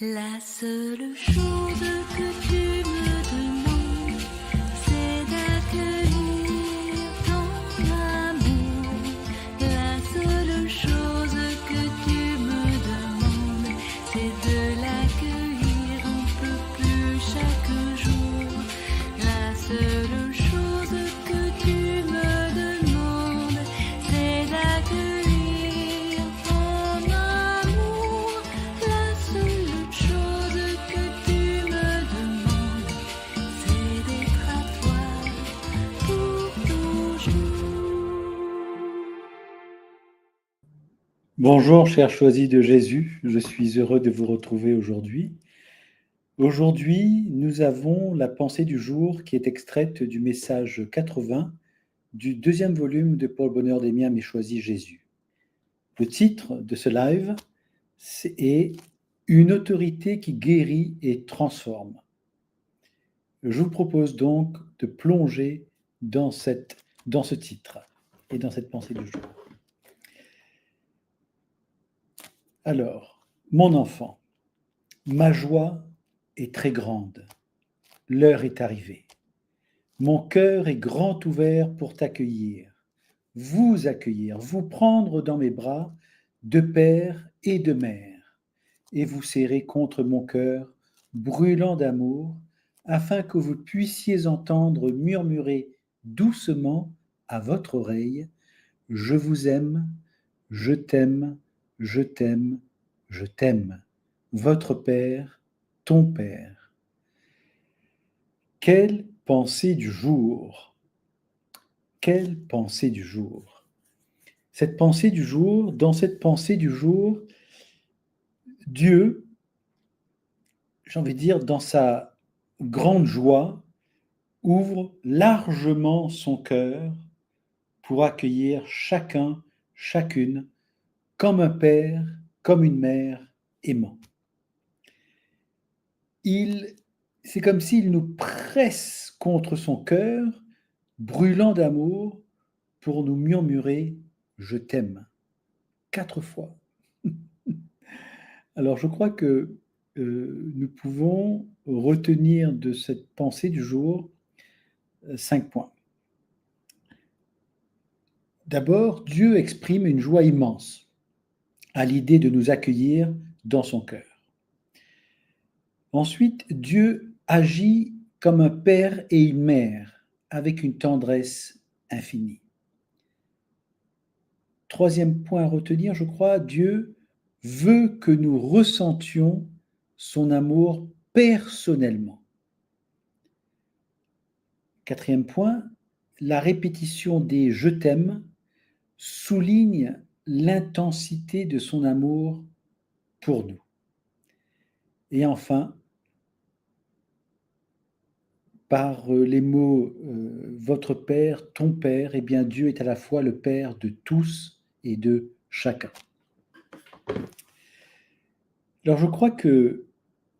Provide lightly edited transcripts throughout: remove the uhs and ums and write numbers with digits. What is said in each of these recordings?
La seule chose que tu me demandes, c'est d'accueillir ton amour. La seule chose que tu me demandes, c'est de l'accueillir un peu plus chaque jour. La seule chose que tu me demandes, c'est d'accueillir ton amour. La seule chose que tu me demandes, c'est d'être à toi pour toujours. Bonjour, chers choisis de Jésus, je suis heureux de vous retrouver aujourd'hui. Aujourd'hui, nous avons la pensée du jour qui est extraite du message 80 du deuxième volume de Paul Bonheur des Miens, mais choisis Jésus. Le titre de ce live est « Une autorité qui guérit et transforme ». Je vous propose donc de plonger dans ce titre et dans cette pensée du jour. Alors, mon enfant, ma joie est très grande. L'heure est arrivée. Mon cœur est grand ouvert pour t'accueillir, vous prendre dans mes bras, de père et de mère, et vous serrer contre mon cœur, brûlant d'amour, afin que vous puissiez entendre murmurer doucement à votre oreille « Je vous aime, je t'aime, je t'aime, je t'aime, votre Père, ton Père. » Quelle pensée du jour! Quelle pensée du jour! Cette pensée du jour, dans cette pensée du jour, Dieu, j'ai envie de dire, dans sa grande joie, ouvre largement son cœur pour accueillir chacun, chacune, comme un père, comme une mère aimant. C'est comme s'il nous presse contre son cœur, brûlant d'amour, pour nous murmurer « Je t'aime » 4 fois. Alors je crois que nous pouvons retenir de cette pensée du jour 5 points. D'abord, Dieu exprime une joie immense à l'idée de nous accueillir dans son cœur. Ensuite, Dieu agit comme un père et une mère avec une tendresse infinie. Troisième point à retenir, je crois, Dieu veut que nous ressentions son amour personnellement. Quatrième point, la répétition des « je t'aime » souligne l'intensité de son amour pour nous. Et enfin, par les mots « votre Père, ton Père », eh bien Dieu est à la fois le Père de tous et de chacun. Alors je crois que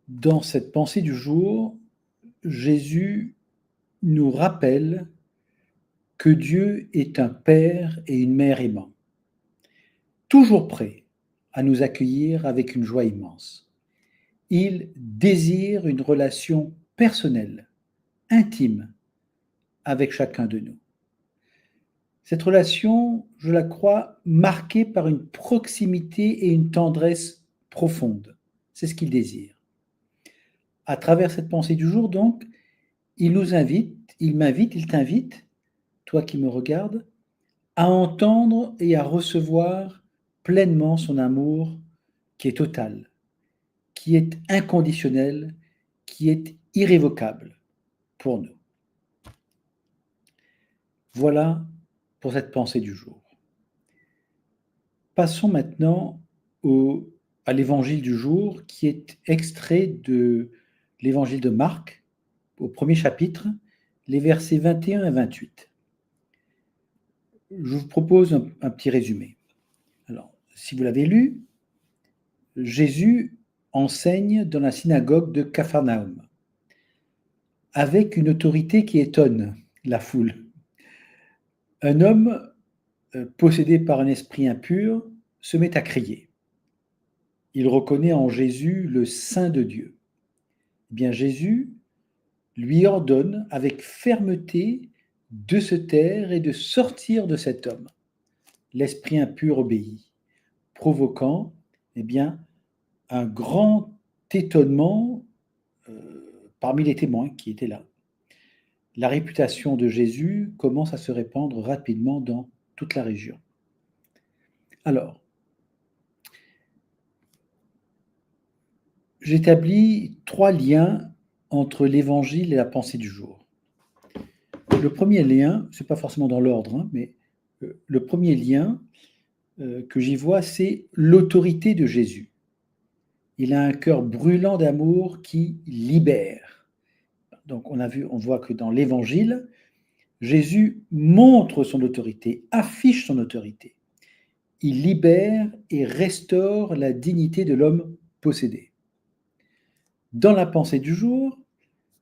dans cette pensée du jour, Jésus nous rappelle que Dieu est un Père et une Mère aimants, toujours prêts à nous accueillir avec une joie immense. Il désire une relation personnelle, intime, avec chacun de nous. Cette relation, je la crois, marquée par une proximité et une tendresse profonde. C'est ce qu'il désire. À travers cette pensée du jour, donc, il t'invite, toi qui me regardes, à entendre et à recevoir pleinement son amour qui est total, qui est inconditionnel, qui est irrévocable pour nous. Voilà pour cette pensée du jour. Passons maintenant à l'évangile du jour qui est extrait de l'évangile de Marc, au premier chapitre, les versets 21 et 28. Je vous propose un petit résumé. Alors, si vous l'avez lu, Jésus enseigne dans la synagogue de Capharnaüm, avec une autorité qui étonne la foule. Un homme possédé par un esprit impur se met à crier. il reconnaît en Jésus le Saint de Dieu. Eh bien, Jésus lui ordonne avec fermeté de se taire et de sortir de cet homme. L'esprit impur obéit, provoquant eh bien, un grand étonnement parmi les témoins qui étaient là. La réputation de Jésus commence à se répandre rapidement dans toute la région. Alors, j'établis 3 liens entre l'évangile et la pensée du jour. Le premier lien, ce n'est pas forcément dans l'ordre, mais le premier lien que j'y vois, c'est l'autorité de Jésus. Il a un cœur brûlant d'amour qui libère. Donc on voit que dans l'évangile, Jésus montre son autorité, affiche son autorité. Il libère et restaure la dignité de l'homme possédé. Dans la pensée du jour,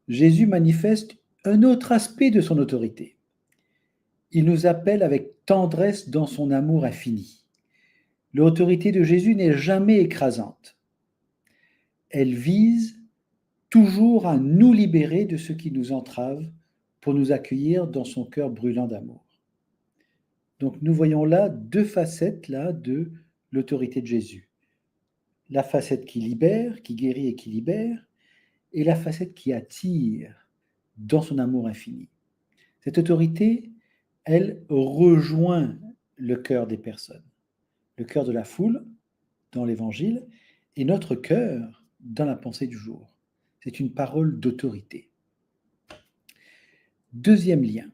Jésus manifeste un autre aspect de son autorité. Il nous appelle avec tendresse dans son amour infini. L'autorité de Jésus n'est jamais écrasante. Elle vise toujours à nous libérer de ce qui nous entrave pour nous accueillir dans son cœur brûlant d'amour. Donc nous voyons là 2 facettes là, de l'autorité de Jésus. La facette qui libère, qui guérit et qui libère, et la facette qui attire dans son amour infini. Cette autorité, elle rejoint le cœur des personnes, le cœur de la foule dans l'Évangile et notre cœur dans la pensée du jour. C'est une parole d'autorité. Deuxième lien.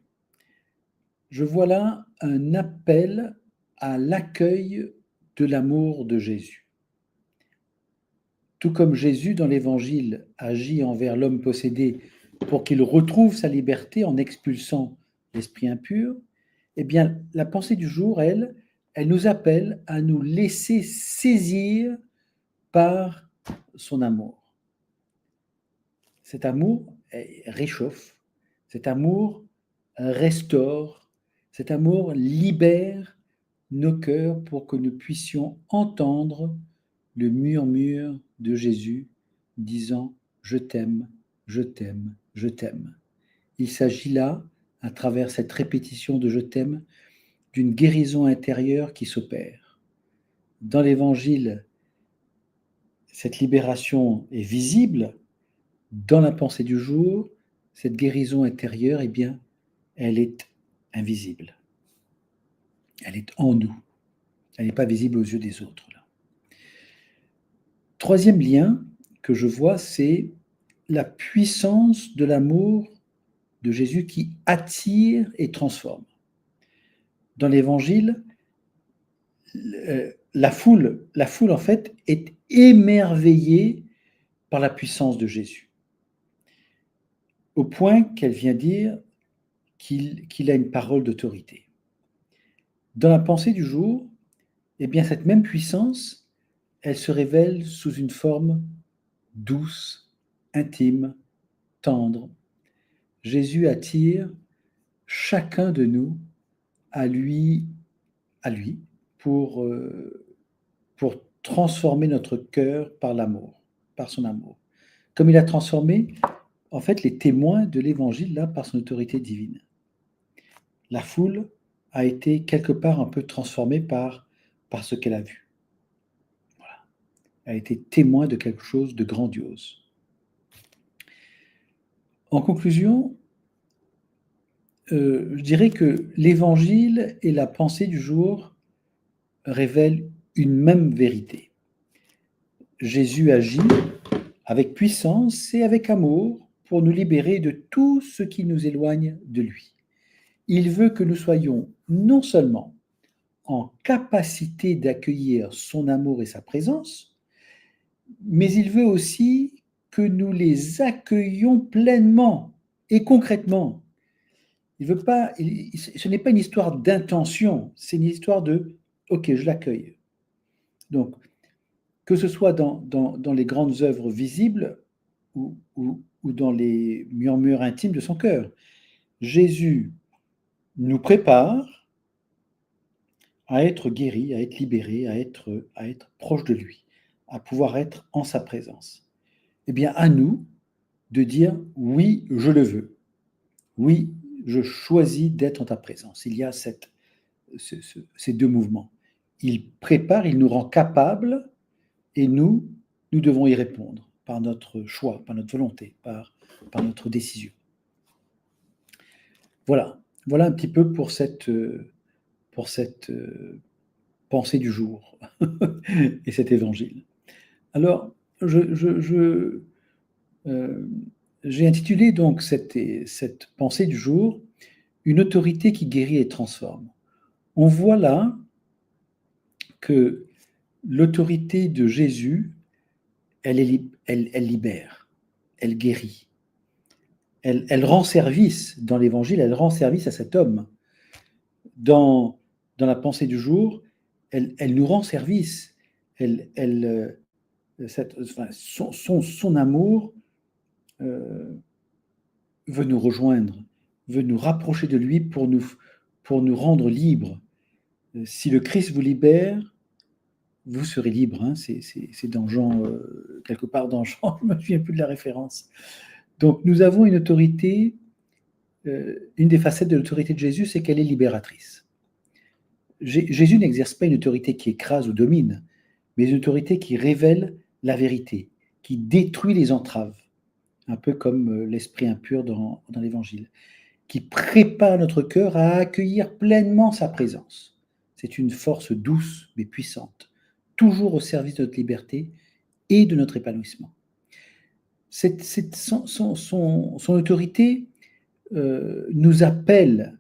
Je vois là un appel à l'accueil de l'amour de Jésus. Tout comme Jésus dans l'Évangile agit envers l'homme possédé pour qu'il retrouve sa liberté en expulsant l'esprit impur, eh bien, la pensée du jour, elle nous appelle à nous laisser saisir par son amour. Cet amour réchauffe, cet amour restaure, cet amour libère nos cœurs pour que nous puissions entendre le murmure de Jésus disant « Je t'aime, je t'aime, je t'aime ». Il s'agit là, à travers cette répétition de « Je t'aime », d'une guérison intérieure qui s'opère. Dans l'Évangile, cette libération est visible. Dans la pensée du jour, cette guérison intérieure, eh bien, elle est invisible. Elle est en nous. Elle n'est pas visible aux yeux des autres. Là. Troisième lien que je vois, c'est la puissance de l'amour de Jésus qui attire et transforme. Dans l'Évangile, la foule en fait est émerveillée par la puissance de Jésus, au point qu'elle vient dire qu'il a une parole d'autorité. Dans la pensée du jour, eh bien cette même puissance, elle se révèle sous une forme douce, intime, tendre. Jésus attire chacun de nous à lui pour transformer notre cœur par l'amour, par son amour. Comme il a transformé, en fait, les témoins de l'Évangile, là, par son autorité divine. La foule a été quelque part un peu transformée par ce qu'elle a vu. Voilà. Elle a été témoin de quelque chose de grandiose. En conclusion, je dirais que l'Évangile et la pensée du jour révèlent une même vérité. Jésus agit avec puissance et avec amour pour nous libérer de tout ce qui nous éloigne de lui. Il veut que nous soyons non seulement en capacité d'accueillir son amour et sa présence, mais il veut aussi que nous les accueillions pleinement et concrètement. Ce n'est pas une histoire d'intention, c'est une histoire de « ok, je l'accueille ». Donc, que ce soit dans les grandes œuvres visibles ou dans les murmures intimes de son cœur, Jésus nous prépare à être guéris, à être libérés, à être proche de lui. à pouvoir être en sa présence. Eh bien, à nous de dire oui, je le veux. Oui, je choisis d'être en ta présence. Il y a ces deux mouvements. Il prépare, il nous rend capables, et nous devons y répondre par notre choix, par notre volonté, par notre décision. Voilà un petit peu pour cette pensée du jour et cet évangile. Alors, j'ai intitulé donc cette pensée du jour « Une autorité qui guérit et transforme ». On voit là que l'autorité de Jésus, elle libère, elle guérit. Elle rend service dans l'Évangile, elle rend service à cet homme. Dans la pensée du jour, elle nous rend service. Son amour veut nous rejoindre, veut nous rapprocher de lui pour nous rendre libres. Si le Christ vous libère, vous serez libre. Hein, c'est dans Jean, quelque part dans Jean, je ne me souviens plus de la référence. Donc nous avons une autorité, une des facettes de l'autorité de Jésus, c'est qu'elle est libératrice. Jésus n'exerce pas une autorité qui écrase ou domine, mais une autorité qui révèle la vérité, qui détruit les entraves, un peu comme l'esprit impur dans l'Évangile, qui prépare notre cœur à accueillir pleinement sa présence. C'est une force douce mais puissante, toujours au service de notre liberté et de notre épanouissement. Son autorité nous appelle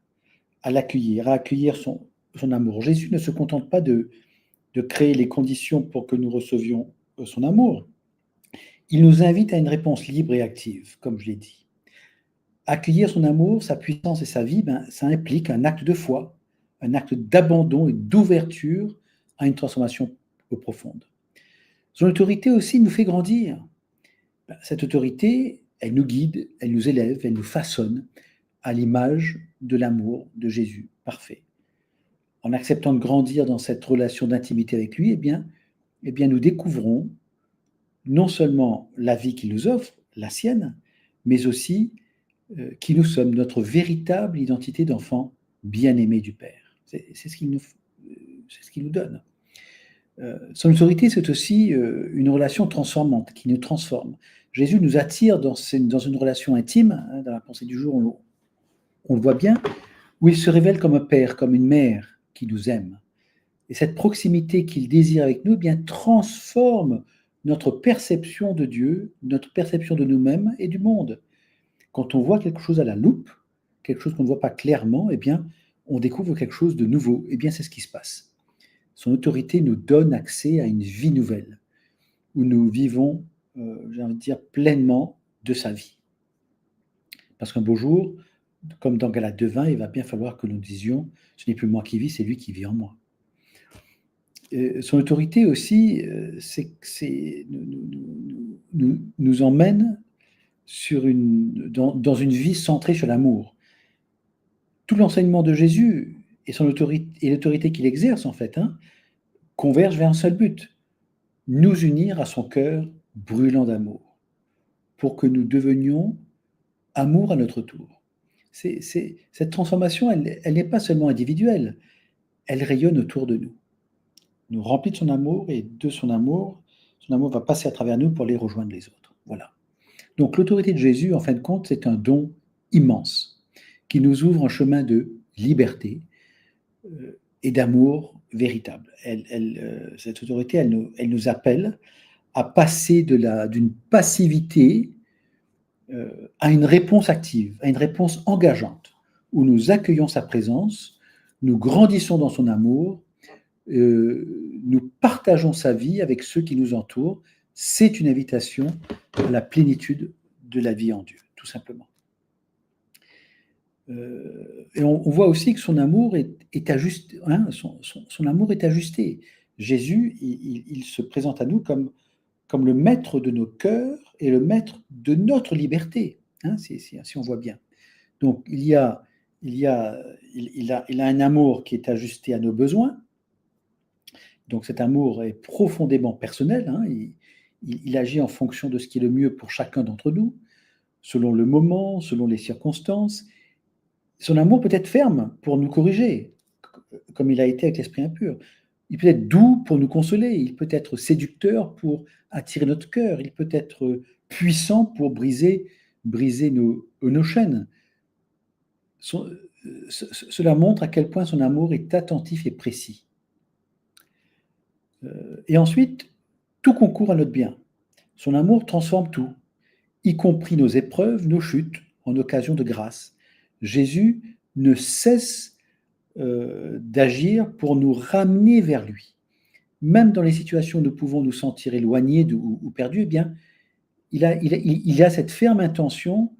à l'accueillir, à accueillir son amour. Jésus ne se contente pas de créer les conditions pour que nous recevions son amour. Il nous invite à une réponse libre et active, comme je l'ai dit. Accueillir son amour, sa puissance et sa vie, ça implique un acte de foi, un acte d'abandon et d'ouverture à une transformation profonde. Son autorité aussi nous fait grandir. Cette autorité, elle nous guide, elle nous élève, elle nous façonne à l'image de l'amour de Jésus parfait. En acceptant de grandir dans cette relation d'intimité avec lui, eh bien, nous découvrons non seulement la vie qu'il nous offre, la sienne, mais aussi qui nous sommes, notre véritable identité d'enfant bien-aimé du Père. C'est ce qu'il nous donne. Son autorité, c'est aussi une relation transformante, qui nous transforme. Jésus nous attire dans une relation intime, hein, dans la pensée du jour, on le voit bien, où il se révèle comme un père, comme une mère qui nous aime. Et cette proximité qu'il désire avec nous, eh bien, transforme notre perception de Dieu, notre perception de nous-mêmes et du monde. Quand on voit quelque chose à la loupe, quelque chose qu'on ne voit pas clairement, eh bien, on découvre quelque chose de nouveau. Eh bien, c'est ce qui se passe. Son autorité nous donne accès à une vie nouvelle, où nous vivons, j'ai envie de dire, pleinement de sa vie. Parce qu'un beau jour, comme dans Galates 2:20, il va bien falloir que nous disions « Ce n'est plus moi qui vis, c'est lui qui vit en moi ». Son autorité aussi, nous emmène dans une vie centrée sur l'amour. Tout l'enseignement de Jésus et l'autorité qu'il exerce, en fait, hein, convergent vers un seul but, nous unir à son cœur brûlant d'amour, pour que nous devenions amour à notre tour. Cette transformation, elle n'est pas seulement individuelle, elle rayonne autour de nous. Nous remplit de son amour, et de son amour va passer à travers nous pour aller rejoindre les autres. Voilà. Donc l'autorité de Jésus, en fin de compte, c'est un don immense qui nous ouvre un chemin de liberté et d'amour véritable. Cette autorité, elle nous appelle à passer d'une passivité à une réponse active, à une réponse engageante, où nous accueillons sa présence, nous grandissons dans son amour, nous partageons sa vie avec ceux qui nous entourent. C'est une invitation à la plénitude de la vie en Dieu, tout simplement. Et on voit aussi que son amour est ajusté. Hein, son amour est ajusté. Jésus, il se présente à nous comme le maître de nos cœurs et le maître de notre liberté, hein, si on voit bien. Donc, il a un amour qui est ajusté à nos besoins. Donc cet amour est profondément personnel, hein, il agit en fonction de ce qui est le mieux pour chacun d'entre nous, selon le moment, selon les circonstances. Son amour peut être ferme pour nous corriger, comme il a été avec l'esprit impur. Il peut être doux pour nous consoler, il peut être séducteur pour attirer notre cœur, il peut être puissant pour briser nos chaînes. Cela montre à quel point son amour est attentif et précis. Et ensuite, tout concourt à notre bien. Son amour transforme tout, y compris nos épreuves, nos chutes, en occasion de grâce. Jésus ne cesse d'agir pour nous ramener vers lui. Même dans les situations où nous pouvons nous sentir éloignés ou perdus, eh bien, il a cette ferme intention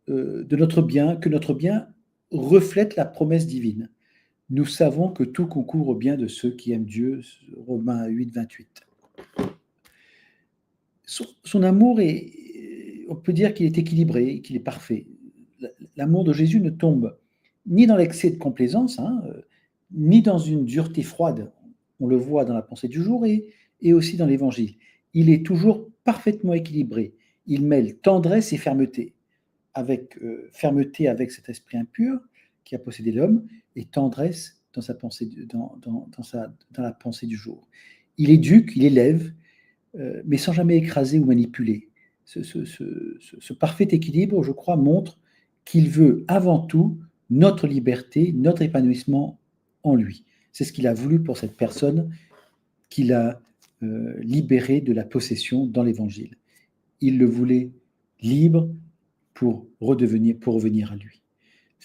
de notre bien, que notre bien reflète la promesse divine. Nous savons que tout concourt au bien de ceux qui aiment Dieu, Romains 8, 28. Son amour on peut dire qu'il est équilibré, qu'il est parfait. L'amour de Jésus ne tombe ni dans l'excès de complaisance, hein, ni dans une dureté froide. On le voit dans la pensée du jour et aussi dans l'Évangile. Il est toujours parfaitement équilibré. Il mêle tendresse et fermeté. Fermeté avec cet esprit impur qui a possédé l'homme et tendresse dans la pensée du jour. Il éduque, il élève, mais sans jamais écraser ou manipuler. Ce parfait équilibre, je crois, montre qu'il veut avant tout notre liberté, notre épanouissement en lui. C'est ce qu'il a voulu pour cette personne qu'il a libérée de la possession dans l'Évangile. Il le voulait libre pour revenir à lui.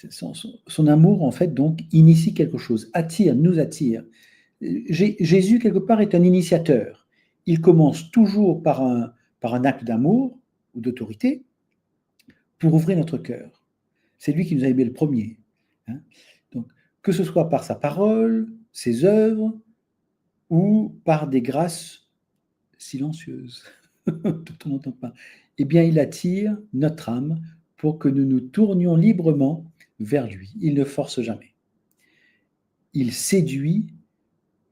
Son amour, en fait, donc, initie quelque chose, nous attire. Jésus, quelque part, est un initiateur. Il commence toujours par un acte d'amour ou d'autorité pour ouvrir notre cœur. C'est lui qui nous a aimés le premier. Hein. Donc, que ce soit par sa parole, ses œuvres, ou par des grâces silencieuses, dont on n'entend pas, eh bien, il attire notre âme pour que nous nous tournions librement vers lui. Il ne force jamais. Il séduit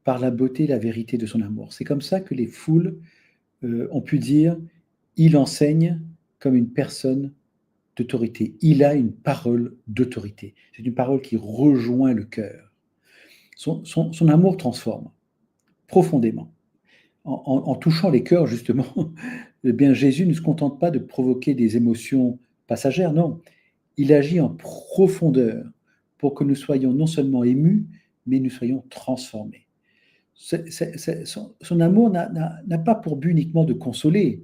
par la beauté et la vérité de son amour. C'est comme ça que les foules ont pu dire « il enseigne comme une personne d'autorité. Il a une parole d'autorité. » C'est une parole qui rejoint le cœur. Son amour transforme profondément. En touchant les cœurs, justement, eh bien, Jésus ne se contente pas de provoquer des émotions passagères, non. Il agit en profondeur pour que nous soyons non seulement émus, mais nous soyons transformés. Son amour n'a pas pour but uniquement de consoler,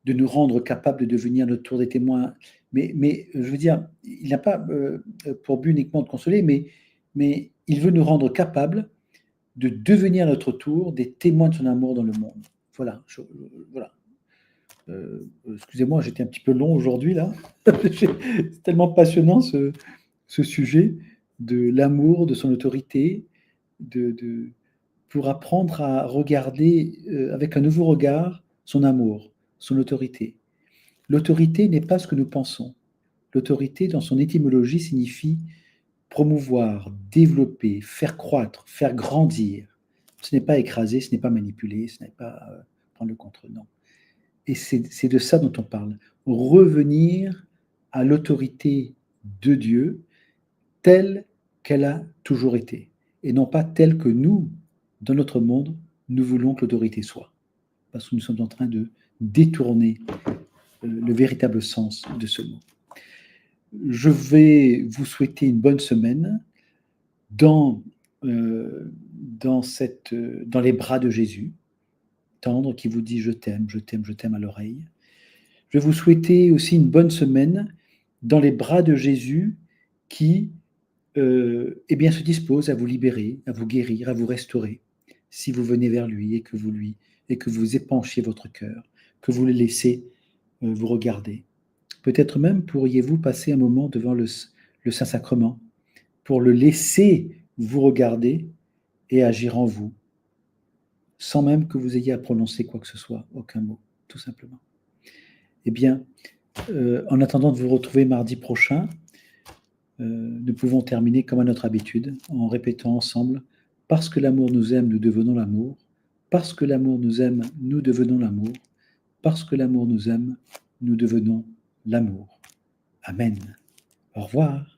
de nous rendre capables de devenir notre tour des témoins, mais je veux dire, il n'a pas pour but uniquement de consoler, mais il veut nous rendre capables de devenir à notre tour des témoins de son amour dans le monde. Voilà. Voilà. Excusez-moi, j'étais un petit peu long aujourd'hui, là. C'est tellement passionnant, ce sujet de l'amour, de son autorité, pour apprendre à regarder avec un nouveau regard son amour, son autorité. L'autorité n'est pas ce que nous pensons. L'autorité, dans son étymologie, signifie promouvoir, développer, faire croître, faire grandir. Ce n'est pas écraser, ce n'est pas manipuler, ce n'est pas prendre le contre, non. Et c'est de ça dont on parle. Revenir à l'autorité de Dieu telle qu'elle a toujours été, et non pas telle que nous, dans notre monde, nous voulons que l'autorité soit. Parce que nous sommes en train de détourner le véritable sens de ce mot. Je vais vous souhaiter une bonne semaine dans les bras de Jésus, tendre, qui vous dit « je t'aime, je t'aime, je t'aime » à l'oreille. Je vais vous souhaiter aussi une bonne semaine dans les bras de Jésus qui eh bien, se dispose à vous libérer, à vous guérir, à vous restaurer, si vous venez vers lui et que vous épanchiez votre cœur, que vous le laissez vous regarder. Peut-être même pourriez-vous passer un moment devant le Saint-Sacrement pour le laisser vous regarder et agir en vous, sans même que vous ayez à prononcer quoi que ce soit, aucun mot, tout simplement. Eh bien, en attendant de vous retrouver mardi prochain, nous pouvons terminer comme à notre habitude en répétant ensemble Parce que l'amour nous aime, nous devenons l'amour. Parce que l'amour nous aime, nous devenons l'amour. Parce que l'amour nous aime, nous devenons l'amour. Amen. Au revoir.